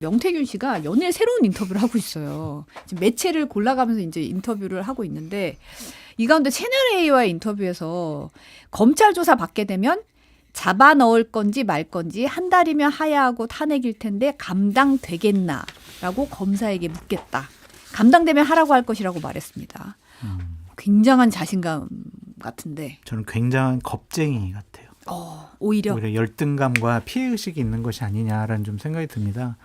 명태균 씨가 연일 새로운 인터뷰를 하고 있어요. 지금 매체를 골라가면서 이제 인터뷰를 하고 있는데 이 가운데 채널A와의 인터뷰에서 검찰 조사 받게 되면 잡아 넣을 건지 말 건지 한 달이면 하야하고 탄핵일 텐데 감당되겠나라고 검사에게 묻겠다. 감당되면 하라고 할 것이라고 말했습니다. 굉장한 자신감 같은데. 저는 굉장한 겁쟁이 같아요. 오히려 열등감과 피해의식이 있는 것이 아니냐라는 좀 생각이 듭니다.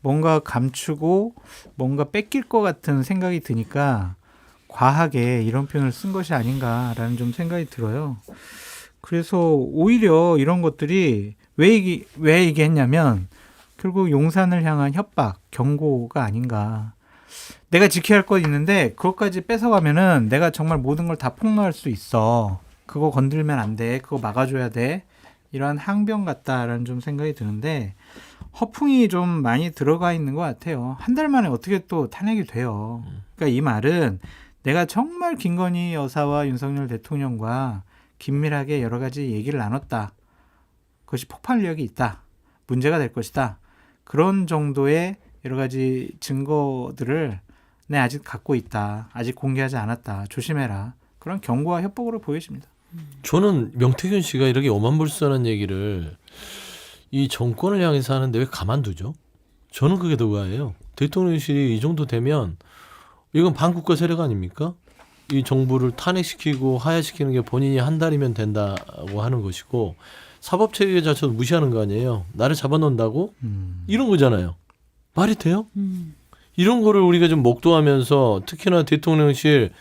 뭔가 감추고 뭔가 뺏길 것 같은 생각이 드니까 과하게 이런 표현을 쓴 것이 아닌가라는 좀 생각이 들어요. 그래서 오히려 이런 것들이 왜 이게 했냐면 결국 용산을 향한 협박, 경고가 아닌가. 내가 지켜야 할 것 있는데 그것까지 뺏어가면은 내가 정말 모든 걸 다 폭로할 수 있어. 그거 건들면 안 돼. 그거 막아줘야 돼. 이러한 항변 같다라는 좀 생각이 드는데 허풍이 좀 많이 들어가 있는 것 같아요. 한 달 만에 어떻게 또 탄핵이 돼요. 그러니까 이 말은 내가 정말 김건희 여사와 윤석열 대통령과 긴밀하게 여러 가지 얘기를 나눴다. 그것이 폭발력이 있다. 문제가 될 것이다. 그런 정도의 여러 가지 증거들을 내 아직 갖고 있다. 아직 공개하지 않았다. 조심해라. 그런 경고와 협박으로 보여집니다. 저는 명태균 씨가 이렇게 오만불선한 얘기를 이 정권을 향해서 하는데 왜 가만두죠? 저는 그게 더 의아해요. 대통령실이 이 정도 되면 이건 반국가 세력 아닙니까? 이 정부를 탄핵시키고 하야시키는 게 본인이 한 달이면 된다고 하는 것이고 사법체계 자체도 무시하는 거 아니에요. 나를 잡아놓는다고? 이런 거잖아요. 말이 돼요? 이런 거를 우리가 좀 목도하면서 특히나 대통령실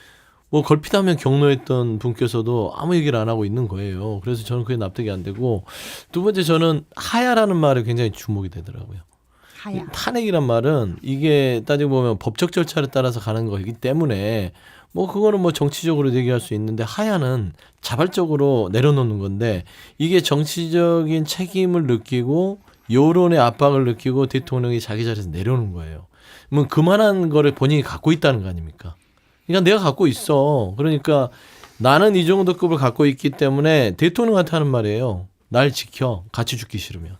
뭐 걸핏하면 경로했던 분께서도 아무 얘기를 안 하고 있는 거예요. 그래서 저는 그게 납득이 안 되고 두 번째 저는 하야라는 말에 굉장히 주목이 되더라고요. 하야. 탄핵이란 말은 이게 따지고 보면 법적 절차를 따라서 가는 거이기 때문에 뭐 그거는 뭐 정치적으로 얘기할 수 있는데 하야는 자발적으로 내려놓는 건데 이게 정치적인 책임을 느끼고 여론의 압박을 느끼고 대통령이 자기 자리에서 내려오는 거예요. 뭐 그만한 거를 본인이 갖고 있다는 거 아닙니까? 그러니까 내가 갖고 있어. 그러니까 나는 이 정도 급을 갖고 있기 때문에 대통령한테 하는 말이에요. 날 지켜. 같이 죽기 싫으면.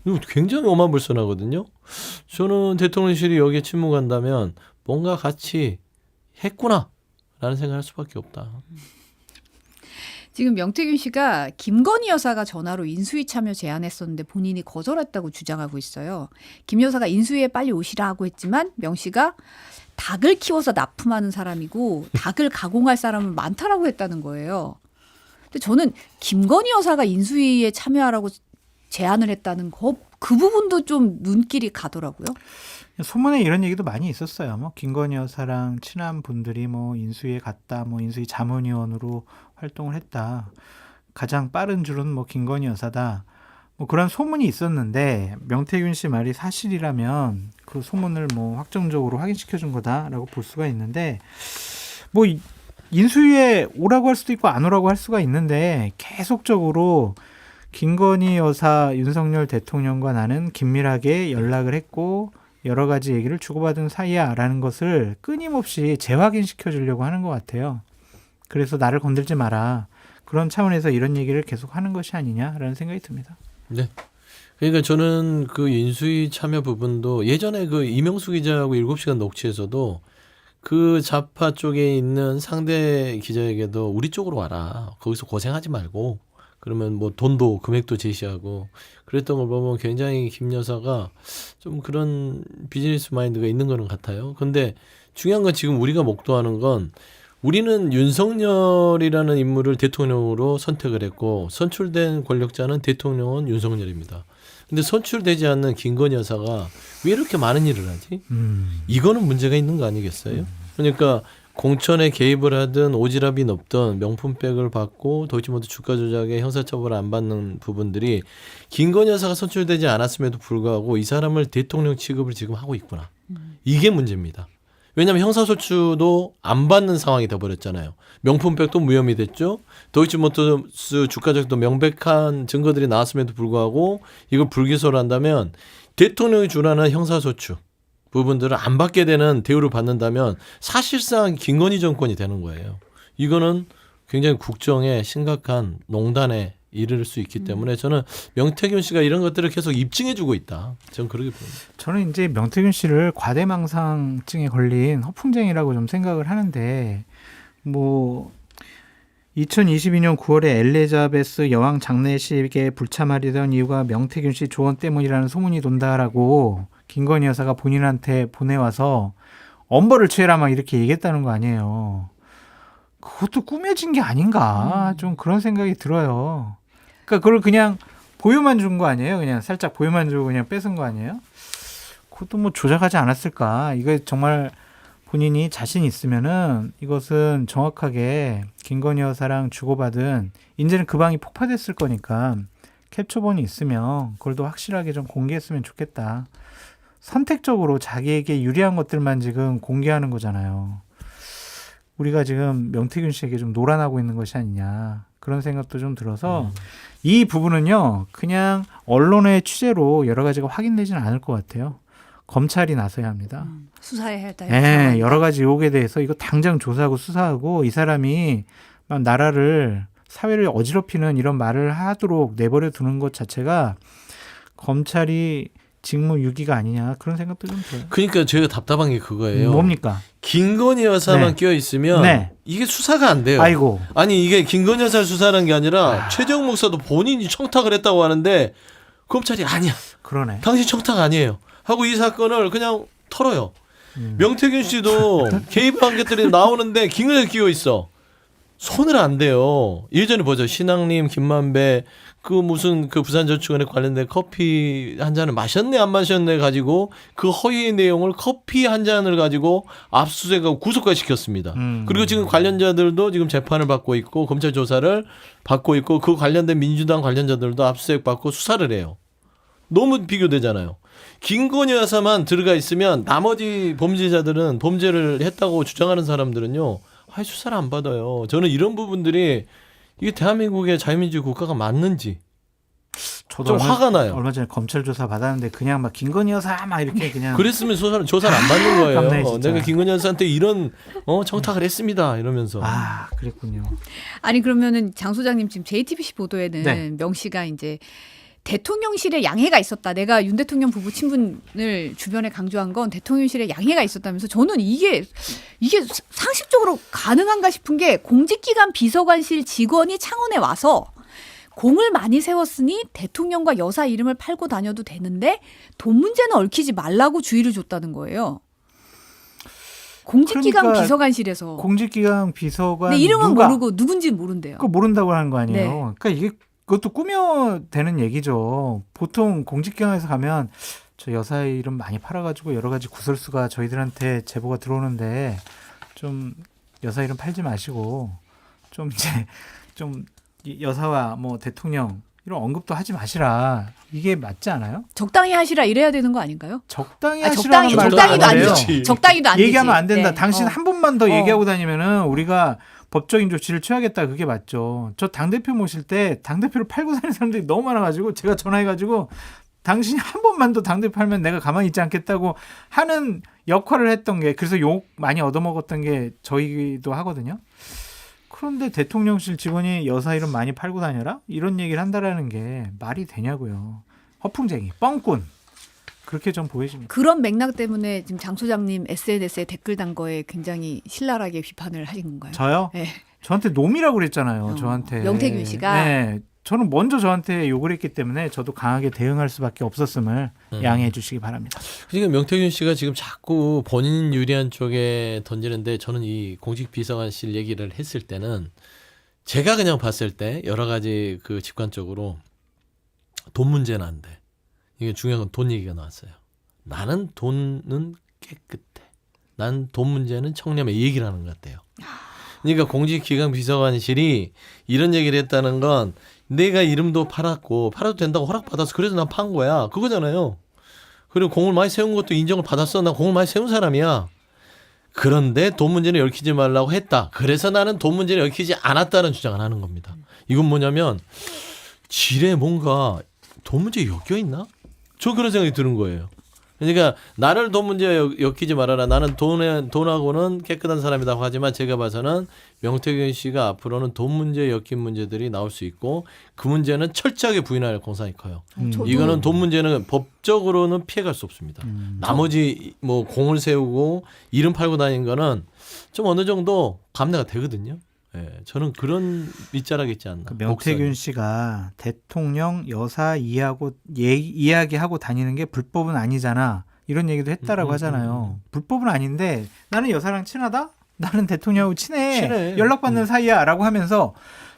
이거 굉장히 오만불선하거든요. 저는 대통령실이 여기에 침묵한다면 뭔가 같이 했구나 라는 생각을 할 수밖에 없다. 지금 명태균 씨가 김건희 여사가 전화로 인수위 참여 제안했었는데 본인이 거절했다고 주장하고 있어요. 김 여사가 인수위에 빨리 오시라고 했지만 명 씨가 닭을 키워서 납품하는 사람이고 닭을 가공할 사람은 많다라고 했다는 거예요. 근데 저는 김건희 여사가 인수위에 참여하라고 제안을 했다는 그 부분도 좀 눈길이 가더라고요. 소문에 이런 얘기도 많이 있었어요. 뭐 김건희 여사랑 친한 분들이 뭐 인수위에 갔다, 뭐 인수위 자문위원으로 활동을 했다. 가장 빠른 줄은 뭐 김건희 여사다. 뭐 그런 소문이 있었는데 명태균 씨 말이 사실이라면 그 소문을 뭐 확정적으로 확인시켜 준 거다라고 볼 수가 있는데 뭐 인수위에 오라고 할 수도 있고 안 오라고 할 수가 있는데 계속적으로 김건희 여사, 윤석열 대통령과 나는 긴밀하게 연락을 했고 여러 가지 얘기를 주고받은 사이야라는 것을 끊임없이 재확인시켜 주려고 하는 것 같아요. 그래서 나를 건들지 마라. 그런 차원에서 이런 얘기를 계속 하는 것이 아니냐라는 생각이 듭니다. 네. 그러니까 저는 그 인수위 참여 부분도 예전에 그 이명수 기자하고 7시간 녹취에서도 그 좌파 쪽에 있는 상대 기자에게도 우리 쪽으로 와라. 거기서 고생하지 말고 그러면 뭐 돈도 금액도 제시하고 그랬던 걸 보면 굉장히 김 여사가 좀 그런 비즈니스 마인드가 있는 거는 같아요. 근데 중요한 건 지금 우리가 목도하는 건 우리는 윤석열이라는 인물을 대통령으로 선택을 했고 선출된 권력자는 대통령은 윤석열입니다. 근데 선출되지 않는 김건희 여사가 왜 이렇게 많은 일을 하지? 이거는 문제가 있는 거 아니겠어요? 그러니까 공천에 개입을 하든 오지랖이 높든 명품백을 받고 도이치모터 주가 조작에 형사처벌을 안 받는 부분들이 김건희 여사가 선출되지 않았음에도 불구하고 이 사람을 대통령 취급을 지금 하고 있구나. 이게 문제입니다. 왜냐하면 형사소추도 안 받는 상황이 돼버렸잖아요. 명품백도 무혐의 됐죠. 도이치모터스 주가 조작도 명백한 증거들이 나왔음에도 불구하고 이걸 불기소를 한다면 대통령이 주라는 형사소추 부분들을 안 받게 되는 대우를 받는다면 사실상 김건희 정권이 되는 거예요. 이거는 굉장히 국정에 심각한 농단의 이를 수 있기 때문에 저는 명태균 씨가 이런 것들을 계속 입증해주고 있다. 저는 그렇게 봅니다. 저는 이제 명태균 씨를 과대망상증에 걸린 허풍쟁이라고 좀 생각을 하는데, 뭐 2022년 9월에 엘리자베스 여왕 장례식에 불참하려던 이유가 명태균 씨 조언 때문이라는 소문이 돈다라고 김건희 여사가 본인한테 보내와서 엄벌을 취해라 막 이렇게 얘기했다는 거 아니에요. 그것도 꾸며진 게 아닌가 좀 그런 생각이 들어요. 그러니까 그걸 그냥 보여만 준 거 아니에요? 그냥 살짝 보여만 주고 그냥 뺏은 거 아니에요? 그것도 뭐 조작하지 않았을까? 이거 정말 본인이 자신 있으면은 이것은 정확하게 김건희 여사랑 주고받은, 이제는 그 방이 폭파됐을 거니까 캡처본이 있으면 그걸 더 확실하게 좀 공개했으면 좋겠다. 선택적으로 자기에게 유리한 것들만 지금 공개하는 거잖아요. 우리가 지금 명태균 씨에게 좀 노란하고 있는 것이 아니냐 그런 생각도 좀 들어서 이 부분은요 그냥 언론의 취재로 여러 가지가 확인되지는 않을 것 같아요. 검찰이 나서야 합니다. 수사해야 할 네, 여러 가지 의혹에 대해서 이거 당장 조사하고 수사하고 이 사람이 막 나라를 사회를 어지럽히는 이런 말을 하도록 내버려 두는 것 자체가 검찰이 직무유기가 아니냐 그런 생각도 좀 들어요. 그러니까 제가 답답한 게 그거예요. 뭡니까? 김건희 여사만 네. 끼어 있으면 네. 이게 수사가 안 돼요. 아이고. 아니 이게 김건희 여사를 수사하는 게 아니라 최재형 목사도 본인이 청탁을 했다고 하는데 검찰이 아니야. 그러네. 당신 청탁 아니에요. 하고 이 사건을 그냥 털어요. 명태균 씨도 개입한 것들이 나오는데 김건희 끼어 있어. 손을 안 대요. 예전에 보죠. 신앙님, 김만배 그 무슨 그 부산저축은행 관련된 커피 한 잔을 마셨네 안 마셨네 가지고 그 허위의 내용을 커피 한 잔을 가지고 압수수색하고 구속까지 시켰습니다. 그리고 지금 관련자들도 지금 재판을 받고 있고 검찰 조사를 받고 있고 그 관련된 민주당 관련자들도 압수수색 받고 수사를 해요. 너무 비교되잖아요. 김건희 여사만 들어가 있으면 나머지 범죄자들은 범죄를 했다고 주장하는 사람들은요. 수사를 안 받아요. 저는 이런 부분들이 이게 대한민국의 자유민주주의 국가가 맞는지 저도 좀 화가 나요. 얼마 전에 검찰 조사 받았는데 그냥 막 김건희 여사 막 이렇게 그냥 그랬으면 조사를 안 받는 거예요. 깜네, 진짜. 내가 김건희 여사한테 이런 청탁을 했습니다. 이러면서. 아 그랬군요. 아니 그러면은 장 소장님 지금 JTBC 보도에는 네. 명 씨가 이제 대통령실에 양해가 있었다. 내가 윤 대통령 부부 친분을 주변에 강조한 건 대통령실에 양해가 있었다면서 저는 이게 상식적으로 가능한가 싶은 게 공직기관 비서관실 직원이 창원에 와서 공을 많이 세웠으니 대통령과 여사 이름을 팔고 다녀도 되는데 돈 문제는 얽히지 말라고 주의를 줬다는 거예요. 공직기관 그러니까 비서관실에서. 공직기관 비서관 근데 이름은 누가 모르고 누군지는 모른대요. 그거 모른다고 하는 거 아니에요. 네. 그러니까 이게 그것도 꾸며대는 얘기죠. 보통 공직기관에서 가면 저 여사의 이름 많이 팔아가지고 여러 가지 구설수가 저희들한테 제보가 들어오는데 좀 여사 이름 팔지 마시고 좀 이제 좀 여사와 뭐 대통령 이런 언급도 하지 마시라. 이게 맞지 않아요? 적당히 하시라 이래야 되는 거 아닌가요? 적당히 아니, 하시라는 말도 적당히도 안 안 돼요. 되지. 적당히도 안 되지. 얘기하면 안 된다. 네. 당신 한 번만 더 어. 얘기하고 다니면은 우리가 법적인 조치를 취하겠다. 그게 맞죠. 저 당대표 모실 때 당대표를 팔고 다니는 사람들이 너무 많아가지고 제가 전화해가지고 당신이 한 번만 더 당대표 하면 내가 가만히 있지 않겠다고 하는 역할을 했던 게, 그래서 욕 많이 얻어먹었던 게 저희도 하거든요. 그런데 대통령실 직원이 여사 이름 많이 팔고 다녀라? 이런 얘기를 한다라는 게 말이 되냐고요. 허풍쟁이, 뻥꾼. 그렇게 좀 보여집니다. 그런 맥락 때문에 지금 장 소장님 SNS에 댓글 단 거에 굉장히 신랄하게 비판을 하신 건가요? 저요? 네. 저한테 놈이라고 그랬잖아요. 저한테. 명태균 씨가? 네. 저는 먼저 저한테 욕을 했기 때문에 저도 강하게 대응할 수밖에 없었음을 양해해 주시기 바랍니다. 그러니까 명태균 씨가 지금 자꾸 본인 유리한 쪽에 던지는데 저는 이 공직비서관실 얘기를 했을 때는 제가 그냥 봤을 때 여러 가지 그 직관적으로 돈 문제는 안 돼. 이게 중요한 건 돈 얘기가 나왔어요. 나는 돈은 깨끗해. 난 돈 문제는 청렴해. 이 얘기를 하는 것 같아요. 그러니까 공직기관 비서관실이 이런 얘기를 했다는 건 내가 이름도 팔았고 팔아도 된다고 허락받아서 그래서 난 판 거야. 그거잖아요. 그리고 공을 많이 세운 것도 인정을 받았어. 나 공을 많이 세운 사람이야. 그런데 돈 문제는 얽히지 말라고 했다. 그래서 나는 돈 문제는 얽히지 않았다는 주장을 하는 겁니다. 이건 뭐냐면 질에 뭔가 돈 문제에 엮여 있나? 저 그런 생각이 드는 거예요. 그러니까 나를 돈 문제에 엮이지 말아라. 나는 돈하고는 깨끗한 사람이라고 하지만 제가 봐서는 명태균 씨가 앞으로는 돈 문제에 엮인 문제들이 나올 수 있고 그 문제는 철저하게 부인할 공산이 커요. 저도 이거는 돈 문제는 법적으로는 피해갈 수 없습니다. 나머지 뭐 공을 세우고 이름 팔고 다니는 거는 좀 어느 정도 감내가 되거든요. 예, 저는 그런 밑자락이 있지 않나. 그 명태균 씨가 대통령 여사 이야기하고 다니는 게 불법은 아니잖아. 이런 얘기도 했다라고 하잖아요. 불법은 아닌데 나는 여사랑 친하다? 나는 대통령하고 친해. 연락받는 사이야 라고 하면서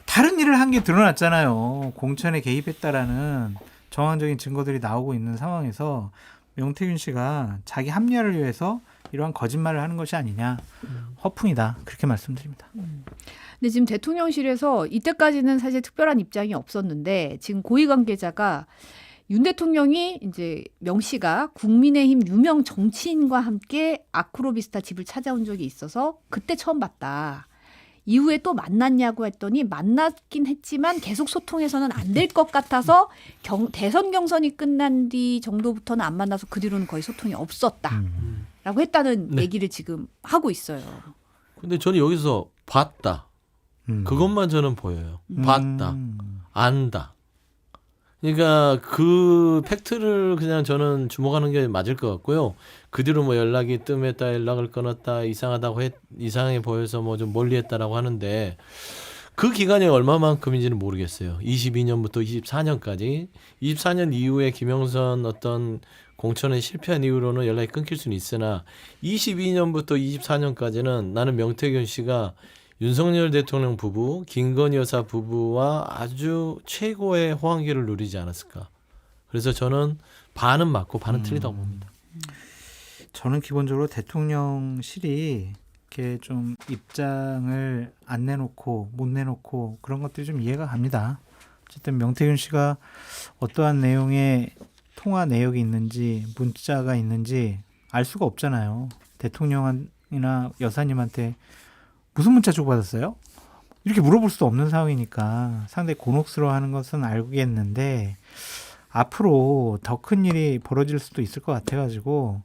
다른 일을 한 게 드러났잖아요. 공천에 개입했다라는 정황적인 증거들이 나오고 있는 상황에서 명태균 씨가 자기 합리화를 위해서 이러한 거짓말을 하는 것이 아니냐. 허풍이다. 그렇게 말씀드립니다. 근데 지금 대통령실에서 이때까지는 사실 특별한 입장이 없었는데 지금 고위 관계자가 윤 대통령이 이제 명 씨가 국민의힘 유명 정치인과 함께 아크로비스타 집을 찾아온 적이 있어서 그때 처음 봤다. 이후에 또 만났냐고 했더니 만났긴 했지만 계속 소통해서는 안 될 것 같아서 대선 경선이 끝난 뒤 정도부터는 안 만나서 그 뒤로는 거의 소통이 없었다라고 했다는 네. 얘기를 지금 하고 있어요. 근데 저는 여기서 봤다. 그것만 저는 보여요. 봤다. 안다. 그러니까 그 팩트를 그냥 저는 주목하는 게 맞을 것 같고요. 그 뒤로 뭐 연락이 뜸했다, 연락을 끊었다, 이상해 보여서 뭐 좀 멀리했다라고 하는데 그 기간이 얼마만큼인지는 모르겠어요. 22년부터 24년까지. 24년 이후에 김영선 어떤 공천에 실패한 이후로는 연락이 끊길 수는 있으나 22년부터 24년까지는 나는 명태균 씨가 윤석열 대통령 부부, 김건희 여사 부부와 아주 최고의 호황기를 누리지 않았을까. 그래서 저는 반은 맞고 반은 틀리다고 봅니다. 저는 기본적으로 대통령실이 이렇게 좀 입장을 안 내놓고 못 내놓고 그런 것들이 좀 이해가 갑니다. 어쨌든 명태균 씨가 어떠한 내용의 통화 내역이 있는지 문자가 있는지 알 수가 없잖아요. 대통령이나 여사님한테 무슨 문자 주고받았어요? 이렇게 물어볼 수도 없는 상황이니까 상당히 곤혹스러워하는 것은 알겠는데 앞으로 더 큰 일이 벌어질 수도 있을 것 같아가지고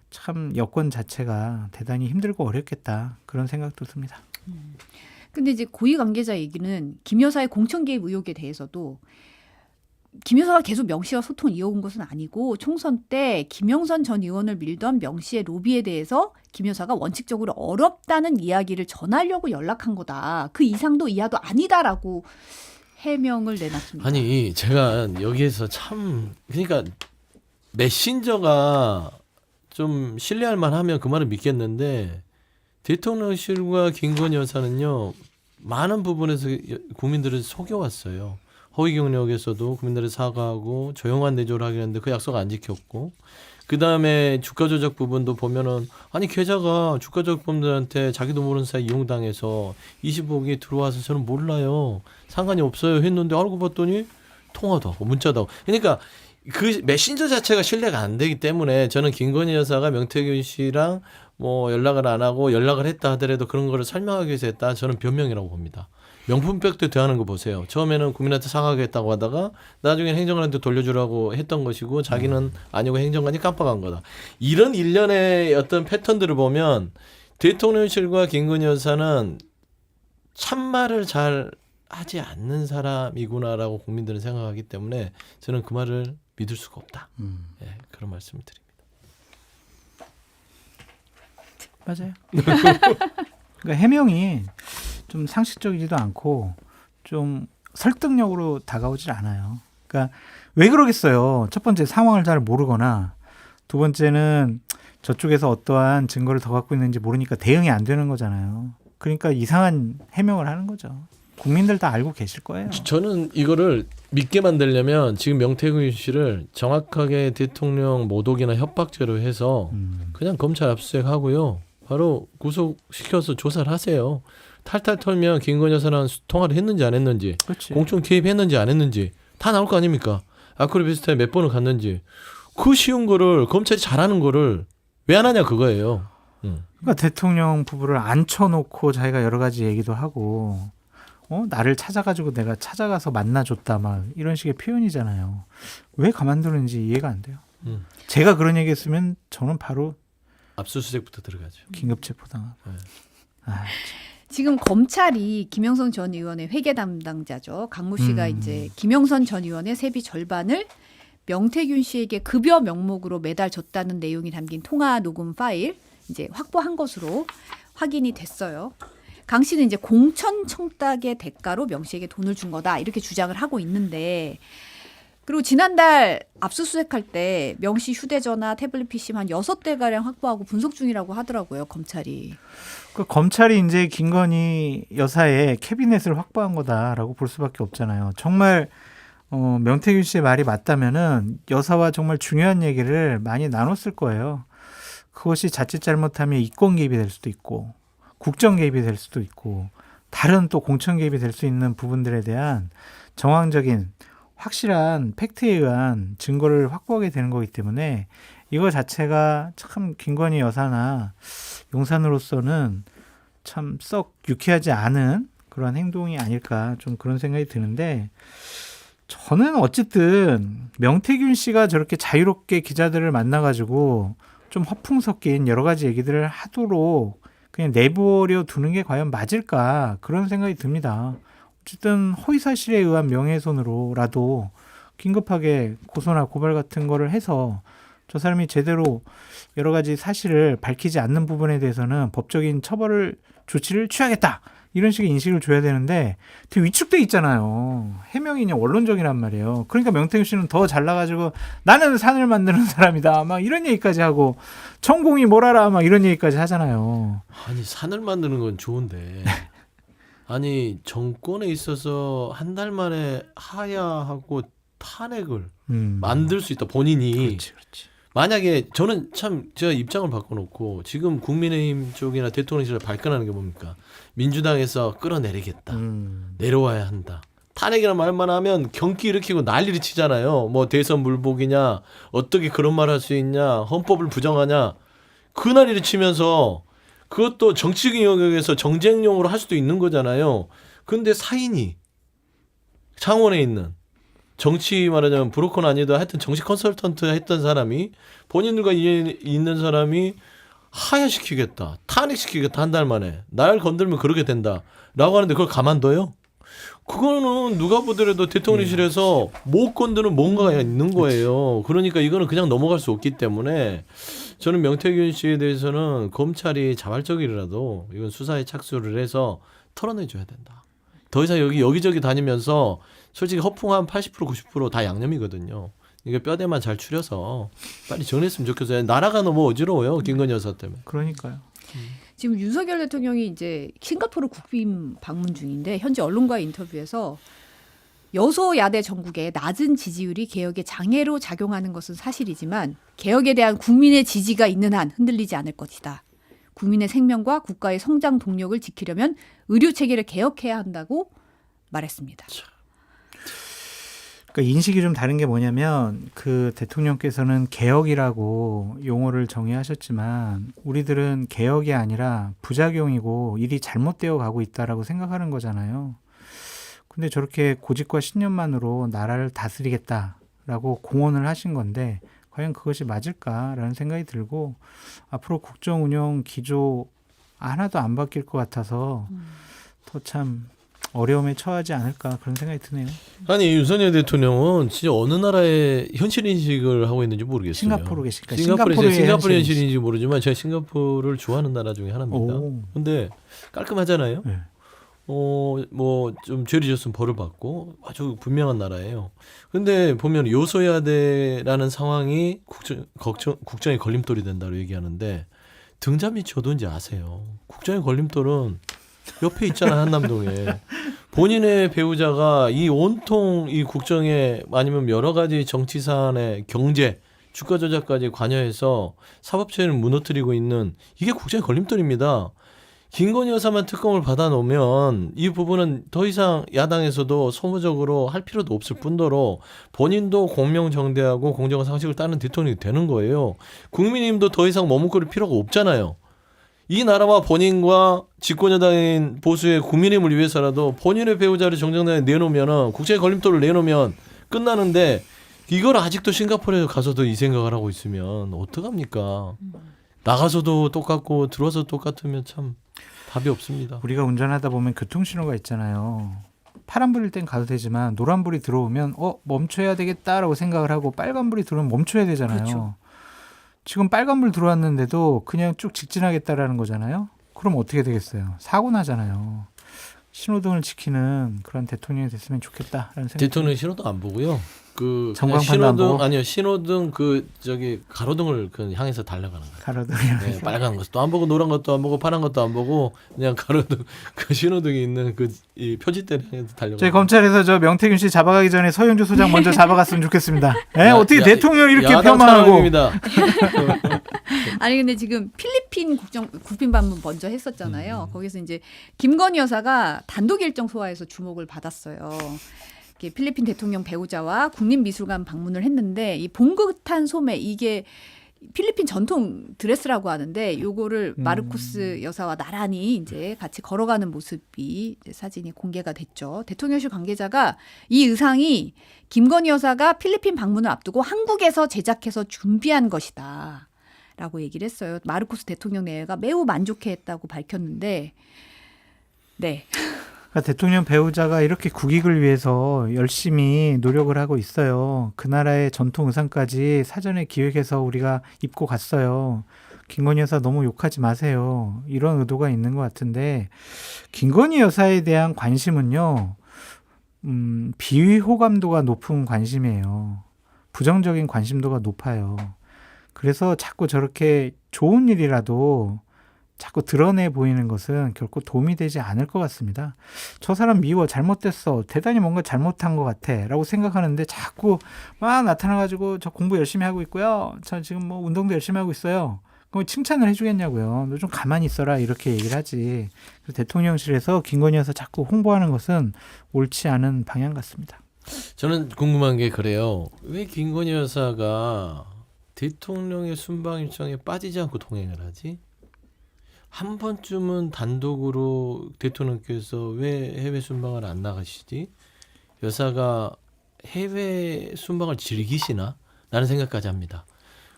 참 여권 자체가 대단히 힘들고 어렵겠다 그런 생각도 듭니다. 근데 이제 고위 관계자 얘기는 김 여사의 공천 개입 의혹에 대해서도 김 여사가 계속 명 씨와 소통을 이어온 것은 아니고 총선 때 김영선 전 의원을 밀던 명 씨의 로비에 대해서 김 여사가 원칙적으로 어렵다는 이야기를 전하려고 연락한 거다. 그 이상도 이하도 아니다라고 해명을 내놨습니다. 아니 제가 여기에서 참 그러니까 메신저가 좀 신뢰할 만하면 그 말을 믿겠는데 대통령실과 김건희 여사는요 많은 부분에서 국민들을 속여왔어요. 허위 경력에서도 국민들을 사과하고 조용한 내조를 하긴 했는데 그 약속 안 지켰고 그 다음에 주가 조작 부분도 보면은 아니 계좌가 주가 조작범들한테 자기도 모르는 사이 이용당해서 25억이 들어와서 저는 몰라요. 상관이 없어요 했는데 알고 봤더니 통화도 하고 문자도 하고 그러니까 그 메신저 자체가 신뢰가 안 되기 때문에 저는 김건희 여사가 명태균 씨랑 뭐 연락을 안 하고 연락을 했다 하더라도 그런 거를 설명하기 위해서 했다. 저는 변명이라고 봅니다. 명품백도 대하는 거 보세요. 처음에는 국민한테 사과하겠다고 하다가 나중에는 행정관한테 돌려주라고 했던 것이고 자기는 아니고 행정관이 깜빡한 거다. 이런 일련의 어떤 패턴들을 보면 대통령실과 김건희 여사는 참말을 잘 하지 않는 사람이구나라고 국민들은 생각하기 때문에 저는 그 말을 믿을 수가 없다. 네, 그런 말씀을 드립니다. 맞아요. 그러니까 해명이 좀 상식적이지도 않고 좀 설득력으로 다가오질 않아요. 그러니까 왜 그러겠어요. 첫 번째 상황을 잘 모르거나 두 번째는 저쪽에서 어떠한 증거를 더 갖고 있는지 모르니까 대응이 안 되는 거잖아요. 그러니까 이상한 해명을 하는 거죠. 국민들 다 알고 계실 거예요. 저는 이거를 믿게 만들려면 지금 명태균 씨를 정확하게 대통령 모독이나 협박죄로 해서 그냥 검찰 압수수색하고요. 바로 구속시켜서 조사를 하세요. 탈탈 털면 김건희 여사랑 통화를 했는지 안 했는지 그렇지. 공천 개입했는지 안 했는지 다 나올 거 아닙니까? 아크로비스타에 몇 번을 갔는지 그 쉬운 거를 검찰이 잘하는 거를 왜 안 하냐 그거예요. 그러니까 대통령 부부를 앉혀놓고 자기가 여러 가지 얘기도 하고 나를 찾아가지고 내가 찾아가서 만나줬다 막 이런 식의 표현이잖아요. 왜 가만두는지 이해가 안 돼요. 제가 그런 얘기했으면 저는 바로 압수수색부터 들어가죠. 긴급체포당하고. 네. 아, 지금 검찰이 김영선 전 의원의 회계 담당자죠. 강모 씨가 이제 김영선 전 의원의 세비 절반을 명태균 씨에게 급여 명목으로 매달 줬다는 내용이 담긴 통화 녹음 파일 이제 확보한 것으로 확인이 됐어요. 강 씨는 이제 공천 청탁의 대가로 명 씨에게 돈을 준 거다 이렇게 주장을 하고 있는데 그리고 지난달 압수수색할 때 명 씨 휴대전화, 태블릿 PC만 한 6대가량 확보하고 분석 중이라고 하더라고요, 검찰이. 그 검찰이 이제 김건희 여사의 캐비넷을 확보한 거다라고 볼 수밖에 없잖아요. 정말 명태균 씨의 말이 맞다면은 여사와 정말 중요한 얘기를 많이 나눴을 거예요. 그것이 자칫 잘못하면 이권 개입이 될 수도 있고 국정 개입이 될 수도 있고 다른 또 공천 개입이 될 수 있는 부분들에 대한 정황적인 확실한 팩트에 의한 증거를 확보하게 되는 거기 때문에 이거 자체가 참 김건희 여사나 용산으로서는 참 썩 유쾌하지 않은 그런 행동이 아닐까 좀 그런 생각이 드는데 저는 어쨌든 명태균 씨가 저렇게 자유롭게 기자들을 만나가지고 좀 허풍 섞인 여러 가지 얘기들을 하도록 그냥 내버려 두는 게 과연 맞을까 그런 생각이 듭니다. 어쨌든 허위사실에 의한 명예훼손으로라도 긴급하게 고소나 고발 같은 거를 해서 저 사람이 제대로 여러 가지 사실을 밝히지 않는 부분에 대해서는 법적인 처벌을 조치를 취하겠다. 이런 식의 인식을 줘야 되는데 되게 위축돼 있잖아요. 해명이냐 원론적이란 말이에요. 그러니까 명태균 씨는 더 잘나가지고 나는 산을 만드는 사람이다. 막 이런 얘기까지 하고 천공이 뭘 알아. 막 이런 얘기까지 하잖아요. 아니 산을 만드는 건 좋은데 아니 정권에 있어서 한 달 만에 하야하고 탄핵을 만들 수 있다 본인이. 그렇지. 만약에 저는 참 제가 입장을 바꿔놓고 지금 국민의힘 쪽이나 대통령실을 발끈하는 게 뭡니까? 민주당에서 끌어내리겠다. 내려와야 한다. 탄핵이라는 말만 하면 경기 일으키고 난리를 치잖아요. 뭐 대선 물복이냐 어떻게 그런 말 할 수 있냐 헌법을 부정하냐 그 난리를 치면서 그것도 정치적인 영역에서 정쟁용으로 할 수도 있는 거잖아요. 근데 사인이 창원에 있는 정치 말하자면 브로커는 아니더라도 하여튼 정치 컨설턴트 했던 사람이 본인들과 이해 있는 사람이 하야시키겠다. 탄핵시키겠다. 한 달 만에. 날 건들면 그러게 된다. 라고 하는데 그걸 가만둬요? 그거는 누가 보더라도 대통령실에서 못 건드는 뭔가가 있는 거예요. 그러니까 이거는 그냥 넘어갈 수 없기 때문에 저는 명태균 씨에 대해서는 검찰이 자발적이라도 이건 수사에 착수를 해서 털어내줘야 된다. 더 이상 여기저기 다니면서 솔직히 허풍한 80% 90% 다 양념이거든요. 이게 뼈대만 잘 추려서 빨리 정리했으면 좋겠어요. 나라가 너무 어지러워요. 김건희 여사 때문에. 그러니까요. 지금 윤석열 대통령이 이제 싱가포르 국빈 방문 중인데 현지 언론과의 인터뷰에서 여소야대 전국의 낮은 지지율이 개혁의 장애로 작용하는 것은 사실이지만 개혁에 대한 국민의 지지가 있는 한 흔들리지 않을 것이다. 국민의 생명과 국가의 성장 동력을 지키려면 의료 체계를 개혁해야 한다고 말했습니다. 그러니까 인식이 좀 다른 게 뭐냐면 그 대통령께서는 개혁이라고 용어를 정의하셨지만 우리들은 개혁이 아니라 부작용이고 일이 잘못되어 가고 있다라고 생각하는 거잖아요. 근데 저렇게 고집과 신념만으로 나라를 다스리겠다라고 공언을 하신 건데 과연 그것이 맞을까라는 생각이 들고 앞으로 국정 운영 기조 하나도 안 바뀔 것 같아서 더 참 어려움에 처하지 않을까 그런 생각이 드네요. 아니 윤석열 대통령은 진짜 어느 나라의 현실 인식을 하고 있는지 모르겠어요. 싱가포르 계실까? 싱가포르 싱가포르의 현실인지 모르지만 제가 싱가포르를 좋아하는 나라 중에 하나입니다. 오. 근데 깔끔하잖아요. 네. 뭐 좀 죄를 졌으면 벌을 받고 아주 분명한 나라예요. 근데 보면 요소야대라는 상황이 국정의 걸림돌이 된다고 얘기하는데 등잔 밑이 어딘지 아세요? 국정의 걸림돌은 옆에 있잖아 한남동에. 본인의 배우자가 이 온통 이 국정에 아니면 여러 가지 정치 사안에 경제, 주가 조작까지 관여해서 사법체계를 무너뜨리고 있는 이게 국정의 걸림돌입니다. 김건희 여사만 특검을 받아놓으면 이 부분은 더 이상 야당에서도 소모적으로 할 필요도 없을 뿐더러 본인도 공명정대하고 공정한 상식을 따르는 대통령이 되는 거예요. 국민의힘도 더 이상 머뭇거릴 필요가 없잖아요. 이 나라와 본인과 집권여당인 보수의 국민의힘을 위해서라도 본인의 배우자를 정정당에 내놓으면 국정의 걸림돌을 내놓으면 끝나는데 이걸 아직도 싱가포르에 가서도 이 생각을 하고 있으면 어떡합니까? 나가서도 똑같고 들어와서 똑같으면 참 답이 없습니다. 우리가 운전하다 보면 교통신호가 있잖아요. 파란불일 땐 가도 되지만 노란불이 들어오면 멈춰야 되겠다라고 생각을 하고 빨간불이 들어오면 멈춰야 되잖아요. 그렇죠. 지금 빨간불 들어왔는데도 그냥 쭉 직진하겠다라는 거잖아요. 그럼 어떻게 되겠어요? 사고 나잖아요. 신호등을 지키는 그런 대통령이 됐으면 좋겠다라는 생각. 대통령 신호등 안 보고요. 그 그냥 전광판도 안 보고? 신호등 아니요 신호등 그 저기 가로등을 그 향해서 달려가는 거예요. 가로등이요. 네, 빨간 것도 안 보고 노란 것도 안 보고 파란 것도 안 보고 그냥 가로등 그 신호등이 있는 그 이 표지대를 향해서 달려가는 저희 거예요. 검찰에서 저 명태균 씨 잡아가기 전에 서영주 소장 먼저 잡아갔으면 좋겠습니다. 어떻게 야, 대통령 이렇게 야당 폄하하고. 상황입니다. 아니 근데 지금 필리핀 국빈 방문 먼저 했었잖아요. 거기서 이제 김건희 여사가 단독 일정 소화해서 주목을 받았어요. 이게 필리핀 대통령 배우자와 국립미술관 방문을 했는데 이 봉긋한 소매 이게 필리핀 전통 드레스라고 하는데 요거를 마르코스 여사와 나란히 이제 같이 걸어가는 모습이 이제 사진이 공개가 됐죠. 대통령실 관계자가 이 의상이 김건희 여사가 필리핀 방문을 앞두고 한국에서 제작해서 준비한 것이다. 라고 얘기를 했어요. 마르코스 대통령 내외가 매우 만족해했다고 밝혔는데 네. 그러니까 대통령 배우자가 이렇게 국익을 위해서 열심히 노력을 하고 있어요. 그 나라의 전통 의상까지 사전에 기획해서 우리가 입고 갔어요. 김건희 여사 너무 욕하지 마세요. 이런 의도가 있는 것 같은데 김건희 여사에 대한 관심은요. 비위 호감도가 높은 관심이에요. 부정적인 관심도가 높아요. 그래서 자꾸 저렇게 좋은 일이라도 자꾸 드러내 보이는 것은 결코 도움이 되지 않을 것 같습니다. 저 사람 미워, 잘못됐어, 대단히 뭔가 잘못한 것 같아 라고 생각하는데 자꾸 막 나타나가지고 저 공부 열심히 하고 있고요. 저 지금 뭐 운동도 열심히 하고 있어요. 그럼 칭찬을 해주겠냐고요. 너 좀 가만히 있어라 이렇게 얘기를 하지. 그래서 대통령실에서 김건희 여사 자꾸 홍보하는 것은 옳지 않은 방향 같습니다. 저는 궁금한 게 그래요. 왜 김건희 여사가 대통령의 순방 일정에 빠지지 않고 동행을 하지? 한 번쯤은 단독으로 대통령께서 왜 해외 순방을 안 나가시지? 여사가 해외 순방을 즐기시나? 라는 생각까지 합니다.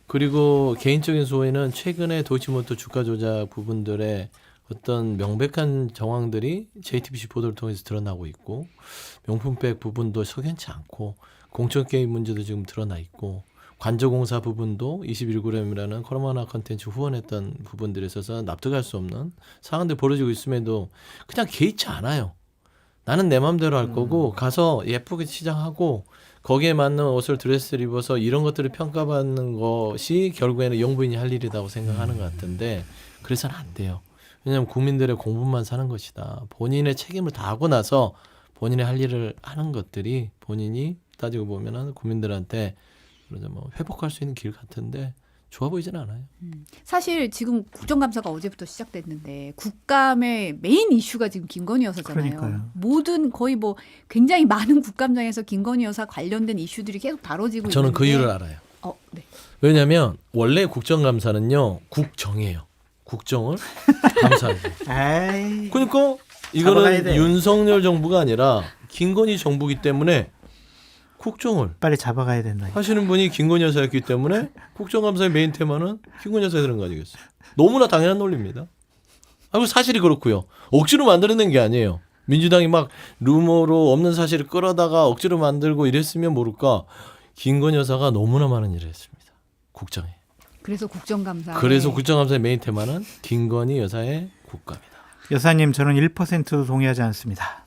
그리고 개인적인 소회는 최근에 도이치모터 주가 조작 부분들의 어떤 명백한 정황들이 JTBC 보도를 통해서 드러나고 있고 명품백 부분도 석연치 않고 공천게임 문제도 지금 드러나 있고 관저공사 부분도 21g이라는 코로나 컨텐츠 후원했던 부분들에 있어서 납득할 수 없는 상황들이 벌어지고 있음에도 그냥 개의치 않아요. 나는 내 마음대로 할 거고 가서 예쁘게 치장하고 거기에 맞는 옷을 드레스를 입어서 이런 것들을 평가받는 것이 결국에는 영부인이 할 일이라고 생각하는 것 같은데 그래서는 안 돼요. 왜냐하면 국민들의 공분만 사는 것이다. 본인의 책임을 다하고 나서 본인의 할 일을 하는 것들이 본인이 따지고 보면은 국민들한테 그러자 뭐 회복할 수 있는 길 같은데 좋아 보이진 않아요. 사실 지금 국정감사가 어제부터 시작됐는데 국감의 메인 이슈가 지금 김건희 여사잖아요. 그러니까요. 모든 거의 뭐 굉장히 많은 국감장에서 김건희 여사 관련된 이슈들이 계속 다뤄지고 저는 있는데 그 이유를 알아요. 네. 왜냐하면 원래 국정감사는요 국정이에요. 국정을 감사하죠. 에이. 그러니까 잡아가야 이거는 돼. 윤석열 정부가 아니라 김건희 정부기 때문에 국정을 빨리 잡아가야 된다. 하시는 분이 김건희 여사였기 때문에 국정감사의 메인 테마는 김건희 여사에 되는 거 아니겠어요? 너무나 당연한 논리입니다. 그리고 사실이 그렇고요. 억지로 만들어낸 게 아니에요. 민주당이 막 루머로 없는 사실을 끌어다가 억지로 만들고 이랬으면 모를까. 김건희 여사가 너무나 많은 일을 했습니다. 국정에. 그래서 국정감사. 그래서 국정감사의 메인 테마는 김건희 여사의 국감이다. 여사님 저는 1%도 동의하지 않습니다.